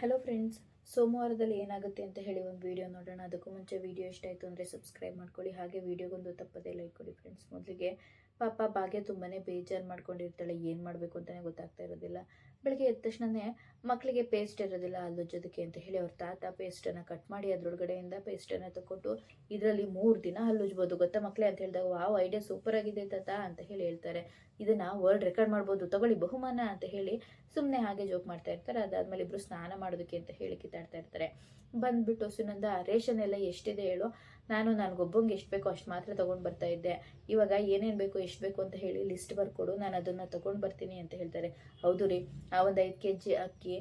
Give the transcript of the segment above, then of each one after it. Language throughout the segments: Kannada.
ಹಲೋ ಫ್ರೆಂಡ್ಸ್, ಸೋಮವಾರದಲ್ಲಿ ಏನಾಗುತ್ತೆ ಅಂತ ಹೇಳಿ ಒಂದು ವಿಡಿಯೋ ನೋಡೋಣ. ಅದಕ್ಕೂ ಮುಂಚೆ ವಿಡಿಯೋ ಇಷ್ಟ ಆಯಿತು ಅಂದರೆ ಸಬ್ಸ್ಕ್ರೈಬ್ ಮಾಡ್ಕೊಳ್ಳಿ, ಹಾಗೆ ವಿಡಿಯೋಗೊಂದು ತಪ್ಪದೇ ಲೈಕ್ ಕೊಡಿ ಫ್ರೆಂಡ್ಸ್. ಮೊದಲಿಗೆ ಪಾಪ ಭಾಗ್ಯ ತುಂಬಾ ಬೇಜಾರು ಮಾಡ್ಕೊಂಡಿರ್ತಾಳೆ. ಏನು ಮಾಡಬೇಕು ಅಂತಲೇ ಗೊತ್ತಾಗ್ತಾ ಇರೋದಿಲ್ಲ. ಬೆಳಗ್ಗೆ ಎದ್ದ ತಕ್ಷಣವೇ ಮಕ್ಕಳಿಗೆ ಪೇಸ್ಟ್ ಇರೋದಿಲ್ಲ ಹಲ್ಲುಜ್ಜೋದಕ್ಕೆ ಅಂತ ಹೇಳಿ ಅವ್ರ ತಾತ ಪೇಸ್ಟನ್ನು ಕಟ್ ಮಾಡಿ ಅದರೊಳಗಡೆಯಿಂದ ಪೇಸ್ಟನ್ನು ತಗೊಟ್ಟು ಇದರಲ್ಲಿ 3 ದಿನ ಹಲ್ಲುಜ್ಬೋದು ಗೊತ್ತಾ ಮಕ್ಕಳೇ ಅಂತ ಹೇಳಿದಾಗ, ವಾವ್ ಐಡಿಯಾ ಸೂಪರ್ ಆಗಿದೆ ತಾತ ಅಂತ ಹೇಳಿ ಹೇಳ್ತಾರೆ. ಇದನ್ನು ವರ್ಲ್ಡ್ ರೆಕಾರ್ಡ್ ಮಾಡ್ಬೋದು, ತಗೊಳ್ಳಿ ಬಹುಮಾನ ಅಂತ ಹೇಳಿ ಸುಮ್ಮನೆ ಹಾಗೆ ಜೋಕ್ ಮಾಡ್ತಾ ಇರ್ತಾರೆ. ಅದಾದ್ಮೇಲೆ ಇಬ್ರು ಸ್ನಾನ ಮಾಡೋದಕ್ಕೆ ಅಂತ ಹೇಳಿ ಕಿತ್ತಾಡ್ತಾ ಇರ್ತಾರೆ. ಬಂದ್ಬಿಟ್ಟು ಸುನಂದ, ರೇಷನ್ ಎಲ್ಲ ಎಷ್ಟಿದೆ ಹೇಳು, ನನಗೊಬ್ಬಂಗೆ ಎಷ್ಟು ಬೇಕೋ ಅಷ್ಟು ಮಾತ್ರ ತೊಗೊಂಡು ಬರ್ತಾ ಇದ್ದೆ. ಇವಾಗ ಏನೇನು ಬೇಕು ಎಷ್ಟು ಬೇಕು ಅಂತ ಹೇಳಿ ಲಿಸ್ಟ್ ಬರ್ಕೊಡು, ನಾನು ಅದನ್ನು ತೊಗೊಂಡು ಬರ್ತೀನಿ ಅಂತ ಹೇಳ್ತಾರೆ. ಹೌದು ರೀ, ಒಂದು 5 kg ಅಕ್ಕಿ,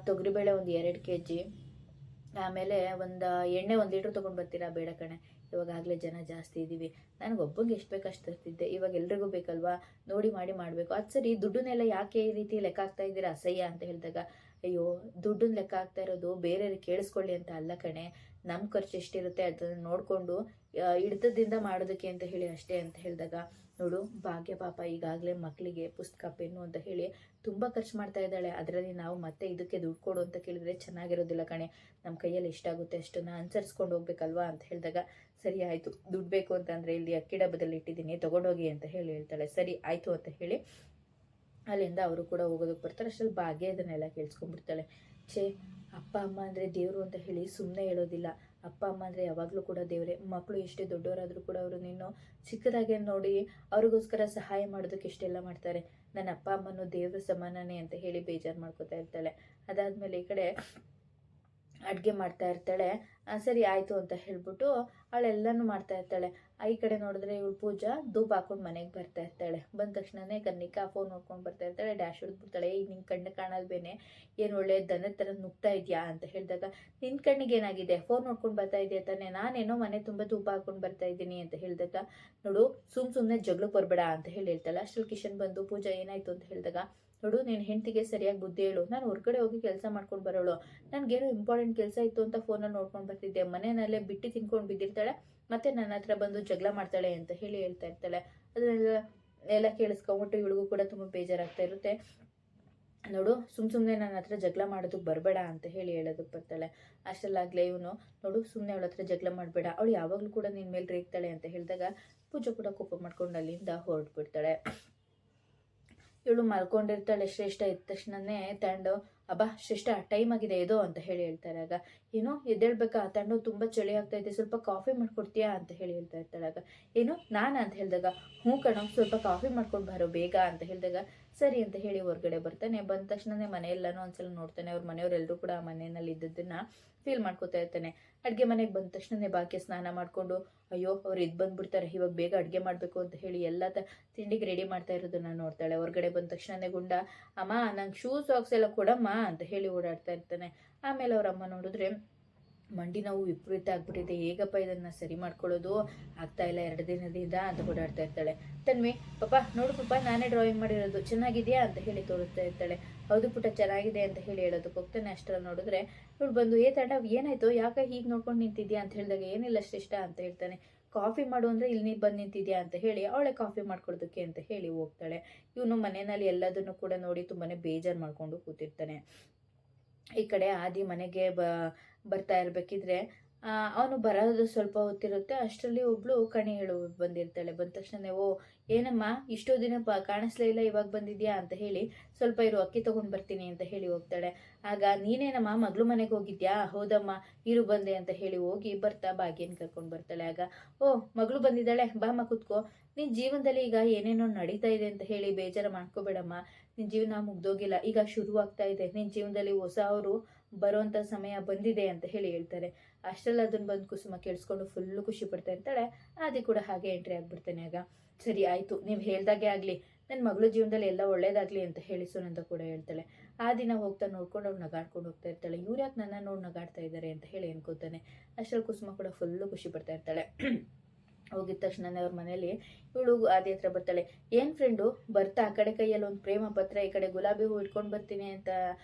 ತೊಗರಿಬೇಳೆ ಒಂದು 2 kg, ಆಮೇಲೆ ಒಂದು ಎಣ್ಣೆ 1 ಲೀಟ್ರ್ ತೊಗೊಂಡು ಬರ್ತೀರಾ? ಬೇಡ ಕಣೆ, ಇವಾಗಲೇ ಜನ ಜಾಸ್ತಿ ಇದ್ದೀವಿ, ನನಗೊಬ್ಬಂಗೆ ಎಷ್ಟು ಬೇಕು ಅಷ್ಟು ತರ್ತಿದ್ದೆ, ಇವಾಗ ಎಲ್ರಿಗೂ ಬೇಕಲ್ವಾ, ನೋಡಿ ಮಾಡಿ ಮಾಡಬೇಕು. ಅದು ಸರಿ, ದುಡ್ಡನ್ನೆಲ್ಲ ಯಾಕೆ ಈ ರೀತಿ ಲೆಕ್ಕ ಹಾಕ್ತಾ ಇದ್ದೀರಾ ಅಸಹ್ಯ ಅಂತ ಹೇಳಿದಾಗ, ಅಯ್ಯೋ ದುಡ್ಡನ್ನ ಲೆಕ್ಕ ಹಾಕ್ತಾ ಇರೋದು ಬೇರೆಯವ್ರಿಗೆ ಕೇಳಿಸ್ಕೊಳ್ಳಿ ಅಂತ ಅಲ್ಲ ಕಣೆ, ನಮ್ಮ ಖರ್ಚು ಎಷ್ಟಿರುತ್ತೆ ಅದನ್ನು ನೋಡಿಕೊಂಡು ಹಿಡ್ತದಿಂದ ಮಾಡೋದಕ್ಕೆ ಅಂತ ಹೇಳಿ ಅಷ್ಟೇ ಅಂತ ಹೇಳಿದಾಗ, ನೋಡು ಭಾಗ್ಯ ಪಾಪ ಈಗಾಗಲೇ ಮಕ್ಕಳಿಗೆ ಪುಸ್ತಕ ಪೆನ್ನು ಅಂತ ಹೇಳಿ ತುಂಬ ಖರ್ಚು ಮಾಡ್ತಾ ಇದ್ದಾಳೆ. ಅದರಲ್ಲಿ ನಾವು ಮತ್ತೆ ಇದಕ್ಕೆ ದುಡ್ಡು ಕೊಡು ಅಂತ ಕೇಳಿದ್ರೆ ಚೆನ್ನಾಗಿರೋದಿಲ್ಲ ಕಣೆ, ನಮ್ಮ ಕೈಯಲ್ಲಿ ಎಷ್ಟಾಗುತ್ತೆ ಅಷ್ಟನ್ನು ಅನುಸರಿಸ್ಕೊಂಡು ಹೋಗ್ಬೇಕಲ್ವಾ ಅಂತ ಹೇಳಿದಾಗ, ಸರಿ ಆಯಿತು, ದುಡ್ಡು ಬೇಕು ಅಂತಂದರೆ ಇಲ್ಲಿ ಅಕ್ಕಿ ಡಬ್ಬದಲ್ಲಿ ಇಟ್ಟಿದ್ದೀನಿ ತೊಗೊಂಡೋಗಿ ಅಂತ ಹೇಳಿ ಹೇಳ್ತಾಳೆ. ಸರಿ ಆಯಿತು ಅಂತ ಹೇಳಿ ಅಲ್ಲಿಂದ ಅವರು ಕೂಡ ಹೋಗೋದಕ್ಕೆ ಬರ್ತಾರೆ. ಅಷ್ಟರಲ್ಲಿ ಭಾಗ್ಯ ಇದನ್ನೆಲ್ಲ ಕೇಳಿಸ್ಕೊಂಡ್ಬಿಡ್ತಾಳೆ. ಛೇ, ಅಪ್ಪ ಅಮ್ಮ ಅಂದರೆ ದೇವರು ಅಂತ ಹೇಳಿ ಸುಮ್ಮನೆ ಹೇಳೋದಿಲ್ಲ. ಅಪ್ಪ ಅಮ್ಮ ಅಂದರೆ ಯಾವಾಗಲೂ ಕೂಡ ದೇವರೇ. ಮಕ್ಕಳು ಎಷ್ಟೇ ದೊಡ್ಡವರಾದರೂ ಕೂಡ ಅವರು ನಿನ್ನೂ ಚಿಕ್ಕದಾಗೆ ನೋಡಿ ಅವ್ರಿಗೋಸ್ಕರ ಸಹಾಯ ಮಾಡೋದಕ್ಕೆ ಎಷ್ಟೆಲ್ಲ ಮಾಡ್ತಾರೆ. ನನ್ನ ಅಪ್ಪ ಅಮ್ಮನೂ ದೇವ್ರ ಸಮಾನನೇ ಅಂತ ಹೇಳಿ ಬೇಜಾರು ಮಾಡ್ಕೋತಾ ಇರ್ತಾಳೆ. ಅದಾದಮೇಲೆ ಈ ಕಡೆ ಅಡುಗೆ ಮಾಡ್ತಾ ಇರ್ತಾಳೆ. ಸರಿ ಆಯಿತು ಅಂತ ಹೇಳ್ಬಿಟ್ಟು ಅವಳೆಲ್ಲನೂ ಮಾಡ್ತಾ ಇರ್ತಾಳೆ. ಈ ಕಡೆ ನೋಡಿದ್ರೆ ಇವಳು ಪೂಜಾ ಧೂಪ ಹಾಕೊಂಡು ಮನೆಗೆ ಬರ್ತಾ ಇರ್ತಾಳೆ. ಬಂದ ತಕ್ಷಣನೇ ಕನ್ನಿಕಾ ಫೋನ್ ನೋಡ್ಕೊಂಡು ಬರ್ತಾ ಇರ್ತಾಳೆ. ಡ್ಯಾಶ್ ಹೊಡೆದ್ಬಿಡ್ತಾಳೆ. ಈಗ ನಿನ್ನ ಕಣ್ಣು ಕಾಣಲ್ಬೇನೆ, ಏನು ಒಳ್ಳೆ ದನದ ಥರ ನುಗ್ತಾ ಇದೆಯಾ ಅಂತ ಹೇಳಿದಾಗ, ನಿನ್ನ ಕಣ್ಣಿಗೆ ಏನಾಗಿದೆ, ಫೋನ್ ನೋಡ್ಕೊಂಡು ಬರ್ತಾ ಇದೆಯಾ ತಾನೆ, ನಾನೇನೋ ಮನೆ ತುಂಬ ಧೂಪ ಹಾಕೊಂಡು ಬರ್ತಾ ಇದ್ದೀನಿ ಅಂತ ಹೇಳಿದಾಗ, ನೋಡು ಸುಮ್ಮನೆ ಜಗಳಕ್ಕೆ ಬರಬೇಡ ಅಂತ ಹೇಳಿ ಹೇಳ್ತಾಳೆ. ಅಷ್ಟರಲ್ಲಿ ಕಿಶನ್ ಬಂದು, ಪೂಜಾ ಏನಾಯಿತು ಅಂತ ಹೇಳಿದಾಗ, ನೋಡು ನಿನ್ನ ಹೆಂಡತಿಗೆ ಸರಿಯಾಗಿ ಬುದ್ಧಿ ಹೇಳು, ನಾನು ಹೊರಗಡೆ ಹೋಗಿ ಕೆಲಸ ಮಾಡ್ಕೊಂಡು ಬರೋಳು, ನನಗೇನೋ ಇಂಪಾರ್ಟೆಂಟ್ ಕೆಲಸ ಇತ್ತು ಅಂತ ಫೋನಲ್ಲಿ ನೋಡ್ಕೊಂಡು ಬರ್ತಿದ್ದೆ, ಮನೆಯಲ್ಲೇ ಬಿಟ್ಟು ತಿನ್ಕೊಂಡು ಬಿದ್ದಿರ್ತಾಳೆ, ಮತ್ತೆ ನನ್ನ ಹತ್ರ ಬಂದು ಜಗಳ ಮಾಡ್ತಾಳೆ ಅಂತ ಹೇಳಿ ಹೇಳ್ತಾ ಇರ್ತಾಳೆ. ಅದನ್ನೆಲ್ಲ ಕೇಳಿಸ್ಕೊಂಬಿಟ್ಟು ಇವಳಿಗೂ ಕೂಡ ತುಂಬ ಬೇಜಾರಾಗ್ತಾ ಇರುತ್ತೆ. ನೋಡು ಸುಮ್ಮನೆ ನನ್ನ ಹತ್ರ ಜಗಳ ಮಾಡೋದಕ್ಕೆ ಬರಬೇಡ ಅಂತ ಹೇಳಿ ಹೇಳೋದಕ್ಕೆ ಬರ್ತಾಳೆ. ಅಷ್ಟರಲ್ಲಾಗಲೇ ಇವನು, ನೋಡು ಸುಮ್ಮನೆ ಅವಳ ಹತ್ರ ಜಗಳ ಮಾಡಬೇಡ, ಅವಳು ಯಾವಾಗಲೂ ಕೂಡ ನಿನ್ನ ಮೇಲೆ ರೇಗ್ತಾಳೆ ಅಂತ ಹೇಳಿದಾಗ, ಪೂಜೆ ಕೂಡ ಕೋಪ ಮಾಡ್ಕೊಂಡು ಅಲ್ಲಿಂದ ಹೊರಟ್ಬಿಡ್ತಾಳೆ. ಇವಳು ಮಲ್ಕೊಂಡಿರ್ತಾಳೆ. ಶ್ರೇಷ್ಠ ಇದ್ದ ತಕ್ಷಣನೇ ತಂಡು, ಅಬ್ಬಾ ಶ್ರೇಷ್ಠ ಟೈಮ್ ಆಗಿದೆ ಎದೋ ಅಂತ ಹೇಳಿ ಹೇಳ್ತಾರೆ. ಆಗ ಏನೋ ಎದ್ದೇಳ್ಬೇಕಾ, ತಂಡು ತುಂಬ ಚಳಿ ಆಗ್ತಾ ಇದೆ, ಸ್ವಲ್ಪ ಕಾಫಿ ಮಾಡ್ಕೊಡ್ತೀಯಾ ಅಂತ ಹೇಳಿ ಹೇಳ್ತಾ ಇರ್ತಾಳೆ. ಆಗ ಏನು ನಾನು ಅಂತ ಹೇಳಿದಾಗ, ಹ್ಞೂ ಕಣೋ ಸ್ವಲ್ಪ ಕಾಫಿ ಮಾಡ್ಕೊಂಡು ಬರೋ ಬೇಗ ಅಂತ ಹೇಳಿದಾಗ, ಸರಿ ಅಂತ ಹೇಳಿ ಹೊರಗಡೆ ಬರ್ತಾನೆ. ಬಂದ ತಕ್ಷಣನೇ ಮನೆಯೆಲ್ಲನೂ ಒಂದ್ಸಲ ನೋಡ್ತಾನೆ. ಅವ್ರ ಮನೆಯವರೆಲ್ಲರೂ ಕೂಡ ಆ ಮನೆಯಲ್ಲಿ ಇದ್ದದ್ದನ್ನು ಫೀಲ್ ಮಾಡ್ಕೋತಾ ಇರ್ತಾನೆ. ಅಡುಗೆ ಮನೆಗೆ ಬಂದ ತಕ್ಷಣನೇ ಭಾಗ್ಯ ಸ್ನಾನ ಮಾಡಿಕೊಂಡು, ಅಯ್ಯೋ ಅವ್ರು ಇದು ಬಂದುಬಿಡ್ತಾರೆ, ಇವಾಗ ಬೇಗ ಅಡುಗೆ ಮಾಡಬೇಕು ಅಂತ ಹೇಳಿ ಎಲ್ಲ ತಿಂಡಿಗೆ ರೆಡಿ ಮಾಡ್ತಾ ಇರೋದನ್ನ ನೋಡ್ತಾಳೆ. ಹೊರಗಡೆ ಬಂದ ತಕ್ಷಣನೇ ಗುಂಡ, ಅಮ್ಮ ನಂಗೆ ಶೂ ಸಾಕ್ಸ್ ಎಲ್ಲ ಕೊಡಮ್ಮ ಅಂತ ಹೇಳಿ ಓಡಾಡ್ತಾ ಇರ್ತಾನೆ. ಆಮೇಲೆ ಅವ್ರ ಅಮ್ಮ ನೋಡಿದ್ರೆ, ಮಂಡಿ ನೋವು ವಿಪರೀತ ಆಗ್ಬಿಟ್ಟಿದೆ, ಹೇಗಪ್ಪ ಇದನ್ನು ಸರಿ ಮಾಡ್ಕೊಳ್ಳೋದು, ಆಗ್ತಾ ಇಲ್ಲ 2 ದಿನದಿಂದ ಅಂತ ಓಡಾಡ್ತಾ ಇರ್ತಾಳೆ. ತನ್ವಿ, ಪಾಪ ನೋಡು ಪಾಪ ನಾನೇ ಡ್ರಾಯಿಂಗ್ ಮಾಡಿರೋದು, ಚೆನ್ನಾಗಿದೆಯಾ ಅಂತ ಹೇಳಿ ತೋರಿಸ್ತಾ ಇರ್ತಾಳೆ. ಹೌದು ಪುಟ್ಟ ಚೆನ್ನಾಗಿದೆ ಅಂತ ಹೇಳಿ ಹೇಳೋದಕ್ಕೆ ಹೋಗ್ತಾನೆ. ಅಷ್ಟರಲ್ಲಿ ನೋಡಿದ್ರೆ ಇವಳು ಬಂದು, ತಂಡ ಏನಾಯ್ತು, ಯಾಕೆ ಹೀಗೆ ನೋಡ್ಕೊಂಡು ನಿಂತಿದ್ಯಾ ಅಂತ ಹೇಳಿದಾಗ, ಏನಿಲ್ಲ ಶ್ರೇಷ್ಠ ಅಂತ ಹೇಳ್ತಾನೆ. ಕಾಫಿ ಮಾಡು ಅಂದರೆ ಇಲ್ಲಿ ನೀ ಬಂದು ನಿಂತಿದ್ಯಾ ಅಂತ ಹೇಳಿ ಅವಳೆ ಕಾಫಿ ಮಾಡ್ಕೊಡೋದಕ್ಕೆ ಅಂತ ಹೇಳಿ ಹೋಗ್ತಾಳೆ. ಇವನು ಮನೆಯಲ್ಲಿ ಎಲ್ಲದನ್ನು ಕೂಡ ನೋಡಿ ತುಂಬಾ ಬೇಜಾರು ಮಾಡ್ಕೊಂಡು ಕೂತಿರ್ತಾನೆ. ಈ ಕಡೆ ಆದಿ ಮನೆಗೆ ಬರ್ತಾ ಇರಬೇಕಿದ್ರೆ ಅವನು ಬರೋದು ಸ್ವಲ್ಪ ಹೊತ್ತಿರುತ್ತೆ. ಅಷ್ಟರಲ್ಲಿ ಒಬ್ಳು ಕಣಿ ಹೇಳು ಬಂದಿರ್ತಾಳೆ. ಬಂದ ತಕ್ಷಣ, ಓ ಏನಮ್ಮ ಇಷ್ಟೋ ದಿನ ಕಾಣಿಸ್ಲೇ ಇಲ್ಲ, ಇವಾಗ ಬಂದಿದ್ಯಾ ಅಂತ ಹೇಳಿ, ಸ್ವಲ್ಪ ಇರು ಅಕ್ಕಿ ತೊಗೊಂಡು ಬರ್ತೀನಿ ಅಂತ ಹೇಳಿ ಹೋಗ್ತಾಳೆ. ಆಗ ನೀನೇನಮ್ಮ ಮಗಳು ಮನೆಗೆ ಹೋಗಿದ್ಯಾ, ಹೌದಮ್ಮ ಇರು ಬಂದೆ ಅಂತ ಹೇಳಿ ಹೋಗಿ ಬರ್ತಾ ಭಾಗ್ಯನ ಕರ್ಕೊಂಡು ಬರ್ತಾಳೆ. ಆಗ, ಓ ಮಗಳು ಬಂದಿದ್ದಾಳೆ, ಬಾಮ್ಮ ಕೂತ್ಕೋ, ನಿನ್ನ ಜೀವನದಲ್ಲಿ ಈಗ ಏನೇನೋ ನಡೀತಾ ಇದೆ ಅಂತ ಹೇಳಿ ಬೇಜಾರು ಮಾಡ್ಕೋಬೇಡಮ್ಮ, ನಿನ್ನ ಜೀವನ ಮುಗ್ದೋಗಿಲ್ಲ, ಈಗ ಶುರುವಾಗ್ತಾ ಇದೆ, ನಿನ್ನ ಜೀವನದಲ್ಲಿ ಹೊಸ ಅವರು ಬರೋವಂಥ ಸಮಯ ಬಂದಿದೆ ಅಂತ ಹೇಳಿ ಹೇಳ್ತಾರೆ. ಅಷ್ಟರಲ್ಲಿ ಅದನ್ನು ಬಂದು ಕುಸುಮ ಕೇಳಿಸ್ಕೊಂಡು ಫುಲ್ಲು ಖುಷಿ ಪಡ್ತಾ ಇರ್ತಾಳೆ. ಆದಿ ಕೂಡ ಹಾಗೆ ಎಂಟ್ರಿ ಆಗ್ಬಿಡ್ತಾನೆ. ಆಗ ಸರಿ ಆಯಿತು, ನೀವು ಹೇಳ್ದಾಗೆ ಆಗಲಿ, ನನ್ನ ಮಗಳ ಜೀವನದಲ್ಲಿ ಎಲ್ಲ ಒಳ್ಳೇದಾಗಲಿ ಅಂತ ಹೇಳಿ ಸುನಂದ ಕೂಡ ಹೇಳ್ತಾಳೆ. ಆ ದಿನ ಹೋಗ್ತಾ ನೋಡ್ಕೊಂಡು ಅವ್ಳು ನಗಾಡ್ಕೊಂಡು ಹೋಗ್ತಾ ಇರ್ತಾಳೆ. ಇವ್ರು ಯಾಕೆ ನನ್ನ ನೋಡಿ ನಗಾಡ್ತಾ ಇದ್ದಾರೆ ಅಂತ ಹೇಳಿ ಅನ್ಕೋತಾನೆ. ಅಷ್ಟರಲ್ಲಿ ಕುಸುಮ ಕೂಡ ಫುಲ್ಲು ಖುಷಿ ಪಡ್ತಾ ಇರ್ತಾಳೆ. ಹೋಗಿದ ತಕ್ಷಣನೇ ಅವ್ರ ಮನೇಲಿ ಇವಳು ಆದಿ ಹತ್ರ ಬರ್ತಾಳೆ. ಏನು ಫ್ರೆಂಡು ಬರ್ತಾ ಆ ಕಡೆ ಕೈಯಲ್ಲಿ ಒಂದು ಪ್ರೇಮ ಪತ್ರ, ಈ ಕಡೆ ಗುಲಾಬಿ ಹೂ ಇಟ್ಕೊಂಡು ಬರ್ತೀನಿ ಅಂತ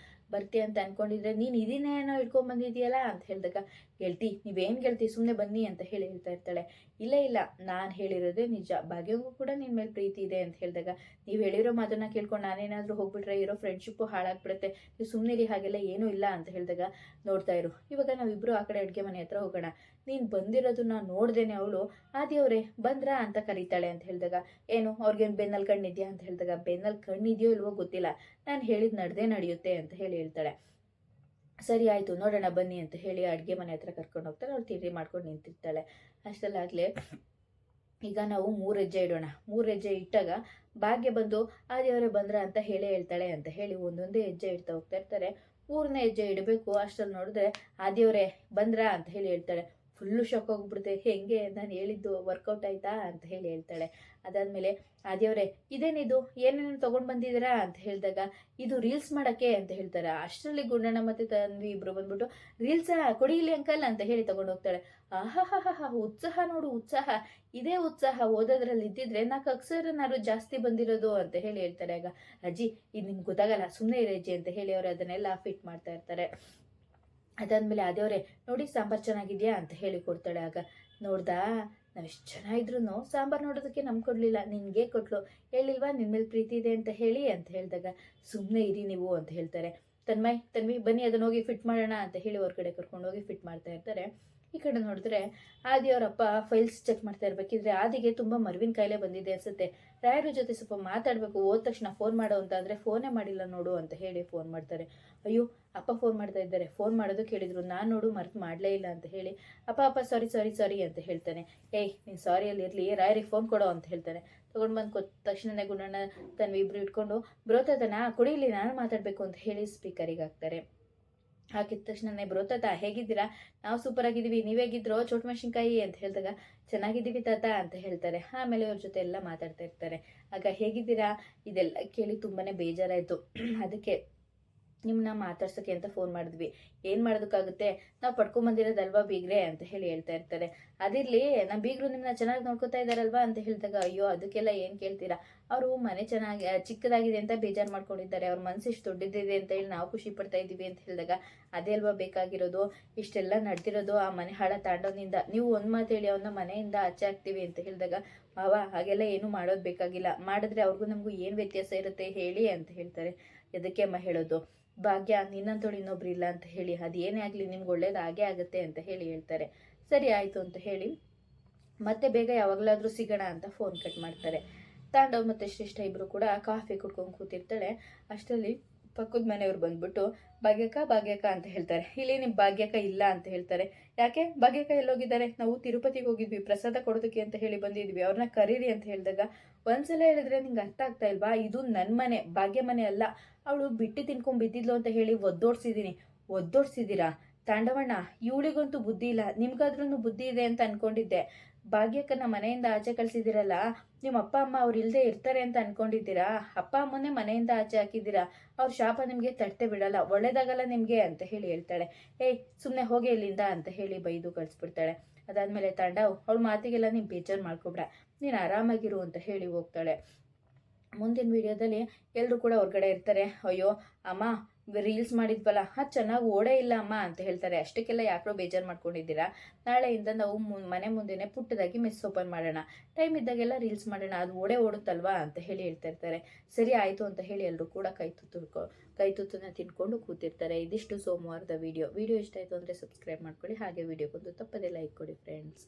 ಬರ್ತೀಯ ಅಂತ ಅನ್ಕೊಂಡಿದ್ರೆ ನೀನು ಇದನ್ನೇನೋ ಇಟ್ಕೊಂಡ್ಬಂದಿದೆಯಲ್ಲ ಅಂತ ಹೇಳಿದಾಗ, ಗೆಳ್ತಿ ನೀವೇನು ಗೆಳ್ತಿ ಸುಮ್ಮನೆ ಬನ್ನಿ ಅಂತ ಹೇಳ್ತಾ ಇರ್ತಾಳೆ. ಇಲ್ಲ ಇಲ್ಲ, ನಾನು ಹೇಳಿರೋದೇ ನಿಜ, ಭಾಗ್ಯಗೂ ಕೂಡ ನಿನ್ನ ಮೇಲೆ ಪ್ರೀತಿ ಇದೆ ಅಂತ ಹೇಳಿದಾಗ, ನೀವು ಹೇಳಿರೋ ಮಾತನ್ನ ಕೇಳ್ಕೊಂಡು ನಾನೇನಾದರೂ ಹೋಗ್ಬಿಟ್ರೆ ಇರೋ ಫ್ರೆಂಡ್ಶಿಪ್ಪು ಹಾಳಾಗ್ಬಿಡುತ್ತೆ, ನೀವು ಸುಮ್ಮನಿರಿ, ಹಾಗೆಲ್ಲ ಏನೂ ಇಲ್ಲ ಅಂತ ಹೇಳಿದಾಗ, ನೋಡ್ತಾ ಇರು, ಇವಾಗ ನಾವಿಬ್ಬರು ಆ ಕಡೆ ಅಡುಗೆ ಮನೆ ಹತ್ರ ಹೋಗೋಣ, ನೀನು ಬಂದಿರೋದನ್ನ ನೋಡ್ದೇನೆ ಅವಳು ಆದಿಯವರೇ ಬಂದ್ರಾ ಅಂತ ಕರೀತಾಳೆ ಅಂತ ಹೇಳಿದಾಗ, ಏನು ಅವ್ರಿಗೇನು ಬೆನ್ನಲ್ಲಿ ಕಣ್ಣಿದ್ಯಾ ಅಂತ ಹೇಳಿದಾಗ, ಬೆನ್ನಲ್ಲಿ ಕಣ್ಣಿದೆಯೋ ಇಲ್ವೋ ಗೊತ್ತಿಲ್ಲ, ನಾನು ಹೇಳಿದ್ ನಡೆದೇ ನಡೆಯುತ್ತೆ ಅಂತ ಹೇಳ್ತಾಳೆ. ಸರಿ ಆಯಿತು ನೋಡೋಣ ಬನ್ನಿ ಅಂತ ಹೇಳಿ ಅಡುಗೆ ಮನೆ ಹತ್ರ ಕರ್ಕೊಂಡು ಹೋಗ್ತಾರೆ. ಅವಳು ತಿಂಡಿ ಮಾಡ್ಕೊಂಡು ನಿಂತಿರ್ತಾಳೆ. ಅಷ್ಟಲ್ಲಾಗಲೇ ಈಗ ನಾವು 3 ಹೆಜ್ಜೆ ಇಡೋಣ. 3 ಹೆಜ್ಜೆ ಇಟ್ಟಾಗ ಭಾಗ್ಯ ಬಂದು ಆದಿಯವರೇ ಬಂದ್ರ ಅಂತ ಹೇಳ್ತಾಳೆ ಅಂತ ಹೇಳಿ ಒಂದೊಂದೇ ಹೆಜ್ಜೆ ಇಡ್ತಾ ಹೋಗ್ತಾ ಇರ್ತಾರೆ. 3ನೇ ಹೆಜ್ಜೆ ಇಡಬೇಕು ಅಷ್ಟರಲ್ಲಿ ನೋಡಿದ್ರೆ ಆದಿಯವರೇ ಬಂದ್ರಾ ಅಂತ ಹೇಳ್ತಾಳೆ. ಫುಲ್ಲು ಶಾಕ್ ಹೋಗ್ಬಿಡುತ್ತೆ. ಹೆಂಗೆ ನಾನು ಹೇಳಿದ್ದು ವರ್ಕೌಟ್ ಆಯ್ತಾ ಅಂತ ಹೇಳ್ತಾಳೆ. ಅದಾದಮೇಲೆ ಆದಿಯವರೇ ಇದೇನಿದು ಏನೇನು ತೊಗೊಂಡು ಬಂದಿದ್ದೀರಾ ಅಂತ ಹೇಳಿದಾಗ, ಇದು ರೀಲ್ಸ್ ಮಾಡೋಕ್ಕೆ ಅಂತ ಹೇಳ್ತಾರೆ. ಅಷ್ಟರಲ್ಲಿ ಗುಂಡಣ್ಣ ಮತ್ತು ತನ್ವಿ ಇಬ್ಬರು ಬಂದ್ಬಿಟ್ಟು ರೀಲ್ಸಾ ಕೊಡಿ ಇಲ್ಲಿ ಅಂಕಲ್ ಅಂತ ಹೇಳಿ ತೊಗೊಂಡು ಹೋಗ್ತಾಳೆ. ಆಹಾ ಉತ್ಸಾಹ ನೋಡು ಉತ್ಸಾಹ, ಇದೇ ಉತ್ಸಾಹ ಓದೋದ್ರಲ್ಲಿ ಇದ್ದಿದ್ರೆ 4 ಅಕ್ಷರನಾರು ಜಾಸ್ತಿ ಬಂದಿರೋದು ಅಂತ ಹೇಳ್ತಾರೆ. ಆಗ ಅಜ್ಜಿ ಇದು ನಿಮ್ಗೆ ಗೊತ್ತಾಗಲ್ಲ ಸುಮ್ಮನೆ ಇರೋ ಅಜ್ಜಿ ಅಂತ ಹೇಳಿ ಅವರು ಅದನ್ನೆಲ್ಲ ಫಿಟ್ ಮಾಡ್ತಾ ಇರ್ತಾರೆ. ಅದಾದಮೇಲೆ ಆದೇವ್ರೆ ನೋಡಿ ಸಾಂಬಾರು ಚೆನ್ನಾಗಿದೆಯಾ ಅಂತ ಹೇಳಿ ಕೊಡ್ತಾಳೆ. ಆಗ ನೋಡ್ದಾ ನಾವೆಷ್ಟು ಚೆನ್ನಾಗಿದ್ರು ಸಾಂಬಾರು ನೋಡೋದಕ್ಕೆ ನಮ್ಗೆ ಕೊಡಲಿಲ್ಲ, ನಿನಗೆ ಕೊಟ್ಲು, ಹೇಳಿಲ್ವಾ ನಿನ್ನ ಮೇಲೆ ಪ್ರೀತಿ ಇದೆ ಅಂತ ಹೇಳಿದಾಗ, ಸುಮ್ಮನೆ ಇರಿ ನೀವು ಅಂತ ಹೇಳ್ತಾರೆ. ತನ್ವಿ ಬನ್ನಿ ಅದನ್ನ ಹೋಗಿ ಫಿಟ್ ಮಾಡೋಣ ಅಂತ ಹೇಳಿ ಹೊರಗಡೆ ಕರ್ಕೊಂಡು ಹೋಗಿ ಫಿಟ್ ಮಾಡ್ತಾ ಇರ್ತಾರೆ. ಈ ಕಡೆ ನೋಡಿದ್ರೆ ಆದಿಯವರಪ್ಪ ಫೈಲ್ಸ್ ಚೆಕ್ ಮಾಡ್ತಾ ಇರ್ಬೇಕಿದ್ರೆ ಆದಿಗೆ ತುಂಬ ಮರುವಿನ ಕಾಯಿಲೆ ಬಂದಿದೆ ಅನ್ಸುತ್ತೆ, ರಾಯರ ಜೊತೆ ಸ್ವಲ್ಪ ಮಾತಾಡಬೇಕು, ಹೋದ ತಕ್ಷಣ ಫೋನ್ ಮಾಡೋ ಅಂತ ಅಂದರೆ ಫೋನೇ ಮಾಡಿಲ್ಲ ನೋಡು ಅಂತ ಹೇಳಿ ಫೋನ್ ಮಾಡ್ತಾರೆ. ಅಯ್ಯೋ ಅಪ್ಪ ಫೋನ್ ಮಾಡ್ತಾ ಇದ್ದಾರೆ, ಫೋನ್ ಮಾಡೋದಕ್ಕೆ ಹೇಳಿದ್ರು, ನಾನು ನೋಡು ಮರ್ತು ಮಾಡಲೇ ಇಲ್ಲ ಅಂತ ಹೇಳಿ ಅಪ್ಪ ಸಾರಿ ಅಂತ ಹೇಳ್ತಾನೆ. ಏಯ್ ನೀನು ಸಾರಿಯಲ್ಲಿ ಇರಲಿ, ರಾಯರಿಗೆ ಫೋನ್ ಕೊಡೋ ಅಂತ ಹೇಳ್ತಾನೆ. ತೊಗೊಂಡು ಬಂದು ಕೊಟ್ಟ ತಕ್ಷಣನೇ ಗುಣಣ್ಣ ತನ್ವಿ ಇಬ್ರು ಇಟ್ಕೊಂಡು ಬರೋತನ ಕುಡಿಲಿ ನಾನು ಮಾತಾಡಬೇಕು ಅಂತ ಹೇಳಿ ಸ್ಪೀಕರಿಗೆ ಹಾಕ್ತಾರೆ. ಹಾಕಿದ ತಕ್ಷಣನೇ ಬರೋತಾತ ಹೇಗಿದ್ದೀರಾ, ನಾವು ಸೂಪರ್ ಆಗಿದ್ದೀವಿ, ನೀವೇಗಿದ್ರೋ ಚೋಟ್ ಮೆಣಸಿನ್ಕಾಯಿ ಅಂತ ಹೇಳಿದಾಗ, ಚೆನ್ನಾಗಿದ್ದೀವಿ ತಾತ ಅಂತ ಹೇಳ್ತಾರೆ. ಆಮೇಲೆ ಅವ್ರ ಜೊತೆ ಎಲ್ಲ ಮಾತಾಡ್ತಾ ಇರ್ತಾರೆ. ಆಗ ಹೇಗಿದ್ದೀರಾ ಇದೆಲ್ಲ ಕೇಳಿ ತುಂಬಾನೇ ಬೇಜಾರಾಯಿತು. ಅದಕ್ಕೆ ನಿಮ್ಮನ್ನ ಮಾತಾಡ್ಸೋಕ್ಕೆ ಅಂತ ಫೋನ್ ಮಾಡಿದ್ವಿ, ಏನು ಮಾಡೋದಕ್ಕಾಗುತ್ತೆ, ನಾವು ಪಡ್ಕೊಂಬಂದಿರೋದಲ್ವಾ ಬೀಗ್ರೆ ಅಂತ ಹೇಳ್ತಾ ಇರ್ತಾರೆ. ಅದಿರಲಿ ನಮ್ಮ ಬೀಗರು ನಿಮ್ಮನ್ನ ಚೆನ್ನಾಗಿ ನೋಡ್ಕೊತಾ ಇದ್ದಾರಲ್ವಾ ಅಂತ ಹೇಳಿದಾಗ, ಅಯ್ಯೋ ಅದಕ್ಕೆಲ್ಲ ಏನು ಕೇಳ್ತೀರಾ, ಅವರು ಮನೆ ಚೆನ್ನಾಗಿ ಚಿಕ್ಕದಾಗಿದೆ ಅಂತ ಬೇಜಾರು ಮಾಡ್ಕೊಂಡಿದ್ದಾರೆ, ಅವ್ರ ಮನಸ್ಸು ಇಷ್ಟು ದೊಡ್ಡದಿದೆ ಅಂತ ಹೇಳಿ ನಾವು ಖುಷಿ ಪಡ್ತಾ ಇದ್ದೀವಿ ಅಂತ ಹೇಳಿದಾಗ, ಅದೇ ಅಲ್ವಾ ಬೇಕಾಗಿರೋದು, ಇಷ್ಟೆಲ್ಲ ನಡೆದಿರೋದು ಆ ಮನೆ ಹಾಳ ತಾಂಡೋನಿಂದ, ನೀವು ಒಂದು ಮಾತು ಹೇಳಿ ಅವನ್ನ ಮನೆಯಿಂದ ಆಚೆ ಹಾಕ್ತೀವಿ ಅಂತ ಹೇಳಿದಾಗ, ಮಾವ ಹಾಗೆಲ್ಲ ಏನು ಮಾಡೋದು ಬೇಕಾಗಿಲ್ಲ, ಮಾಡಿದ್ರೆ ಅವ್ರಿಗೂ ನಮಗೂ ಏನು ವ್ಯತ್ಯಾಸ ಇರುತ್ತೆ ಹೇಳಿ ಅಂತ ಹೇಳ್ತಾರೆ. ಅದಕ್ಕೆ ಅಮ್ಮ ಹೇಳೋದು, ಭಾಗ್ಯ ನಿನ್ನಂತೋಳು ಇನ್ನೊಬ್ರು ಇಲ್ಲ ಅಂತ ಹೇಳಿ, ಅದೇನೇ ಆಗಲಿ ನಿಮ್ಗೆ ಒಳ್ಳೇದು ಆಗೇ ಆಗುತ್ತೆ ಅಂತ ಹೇಳ್ತಾರೆ. ಸರಿ ಆಯಿತು ಅಂತ ಹೇಳಿ ಮತ್ತೆ ಬೇಗ ಯಾವಾಗಲಾದರೂ ಸಿಗೋಣ ಅಂತ ಫೋನ್ ಕಟ್ ಮಾಡ್ತಾರೆ. ತಾಂಡವ್ ಮತ್ತು ಶ್ರೇಷ್ಠ ಇಬ್ಬರು ಕೂಡ ಕಾಫಿ ಕುಡ್ಕೊಂಡು ಕೂತಿರ್ತಾಳೆ. ಅಷ್ಟರಲ್ಲಿ ಪಕ್ಕದ ಮನೆಯವ್ರು ಬಂದ್ಬಿಟ್ಟು ಭಾಗ್ಯಕ್ಕ ಅಂತ ಹೇಳ್ತಾರೆ. ಇಲ್ಲಿ ನಿಮ್ಮ ಭಾಗ್ಯಕ್ಕ ಇಲ್ಲ ಅಂತ ಹೇಳ್ತಾರೆ. ಯಾಕೆ ಭಾಗ್ಯಕ್ಕ ಎಲ್ಲೋಗಿದ್ದಾರೆ, ನಾವು ತಿರುಪತಿಗೆ ಹೋಗಿದ್ವಿ ಪ್ರಸಾದ ಕೊಡೋದಕ್ಕೆ ಅಂತ ಹೇಳಿ ಬಂದಿದ್ವಿ, ಅವ್ರನ್ನ ಕರೀರಿ ಅಂತ ಹೇಳಿದಾಗ, ಒಂದ್ಸಲ ಹೇಳಿದ್ರೆ ನಿಂಗೆ ಅರ್ಥ ಆಗ್ತಾ ಇಲ್ವಾ, ಇದು ನನ್ನ ಮನೆ ಭಾಗ್ಯ ಮನೆ ಅಲ್ಲ, ಅವಳು ಬಿಟ್ಟು ತಿನ್ಕೊಂಡ್ ಬಿದ್ದಿದ್ಲು ಅಂತ ಹೇಳಿ ಒದ್ದೋಡ್ಸಿದ್ದೀರಾ ತಾಂಡವಣ್ಣ, ಇವಳಿಗಂತೂ ಬುದ್ಧಿ ಇಲ್ಲ, ನಿಮ್ಗಾದ್ರೂ ಬುದ್ಧಿ ಇದೆ ಅಂತ ಅನ್ಕೊಂಡಿದ್ದೆ, ಭಾಗ್ಯಕ್ಕನ ಮನೆಯಿಂದ ಆಚೆ ಕಳ್ಸಿದ್ದೀರಲ್ಲ, ನಿಮ್ಮ ಅಪ್ಪ ಅಮ್ಮ ಅವ್ರು ಇಲ್ಲದೆ ಇರ್ತಾರೆ ಅಂತ ಅನ್ಕೊಂಡಿದ್ದೀರಾ, ಅಪ್ಪ ಅಮ್ಮನೇ ಮನೆಯಿಂದ ಆಚೆ ಹಾಕಿದ್ದೀರಾ, ಅವ್ರ ಶಾಪ ನಿಮಗೆ ತಟ್ಟೆ ಬಿಡಲ್ಲ, ಒಳ್ಳೇದಾಗಲ್ಲ ನಿಮಗೆ ಅಂತ ಹೇಳ್ತಾಳೆ. ಏಯ್ ಸುಮ್ಮನೆ ಹೋಗಿ ಇಲ್ಲಿಂದ ಅಂತ ಹೇಳಿ ಬೈದು ಕಳಿಸ್ಬಿಡ್ತಾಳೆ. ಅದಾದಮೇಲೆ ತಾಂಡವ್ ಅವಳ ಮಾತಿಗೆಲ್ಲ ನೀನು ಬೇಜಾರು ಮಾಡ್ಕೊಬೇಡ, ನೀನು ಆರಾಮಾಗಿರು ಅಂತ ಹೇಳಿ ಹೋಗ್ತಾಳೆ. ಮುಂದಿನ ವಿಡಿಯೋದಲ್ಲಿ ಎಲ್ಲರೂ ಕೂಡ ಹೊರಗಡೆ ಇರ್ತಾರೆ. ಅಯ್ಯೋ ಅಮ್ಮ ರೀಲ್ಸ್ ಮಾಡಿದ್ವಲ್ಲ ಅದು ಚೆನ್ನಾಗಿ ಓಡೇ ಇಲ್ಲ ಅಮ್ಮ ಅಂತ ಹೇಳ್ತಾರೆ. ಅಷ್ಟಕ್ಕೆಲ್ಲ ಯಾಕೋ ಬೇಜಾರು ಮಾಡ್ಕೊಂಡಿದ್ದೀರಾ, ನಾಳೆಯಿಂದ ನಾವು ಮನೆ ಮುಂದೆನೆ ಪುಟ್ಟದಾಗಿ ಮೆಸ್ ಓಪನ್ ಮಾಡೋಣ, ಟೈಮ್ ಇದ್ದಾಗೆಲ್ಲ ರೀಲ್ಸ್ ಮಾಡೋಣ, ಅದು ಓಡುತ್ತಲ್ವಾ ಅಂತ ಹೇಳ್ತಾ ಇರ್ತಾರೆ. ಸರಿ ಆಯಿತು ಅಂತ ಹೇಳಿ ಎಲ್ಲರೂ ಕೂಡ ಕೈ ತುತ್ತನ್ನ ತಿನ್ಕೊಂಡು ಕೂತಿರ್ತಾರೆ. ಇದಿಷ್ಟು ಸೋಮವಾರದ ವಿಡಿಯೋ ಇಷ್ಟ ಆಯಿತು ಅಂದರೆ ಸಬ್ಸ್ಕ್ರೈಬ್ ಮಾಡ್ಕೊಳ್ಳಿ, ಹಾಗೆ ವಿಡಿಯೋಗೊಂದು ತಪ್ಪದೆ ಲೈಕ್ ಕೊಡಿ ಫ್ರೆಂಡ್ಸ್.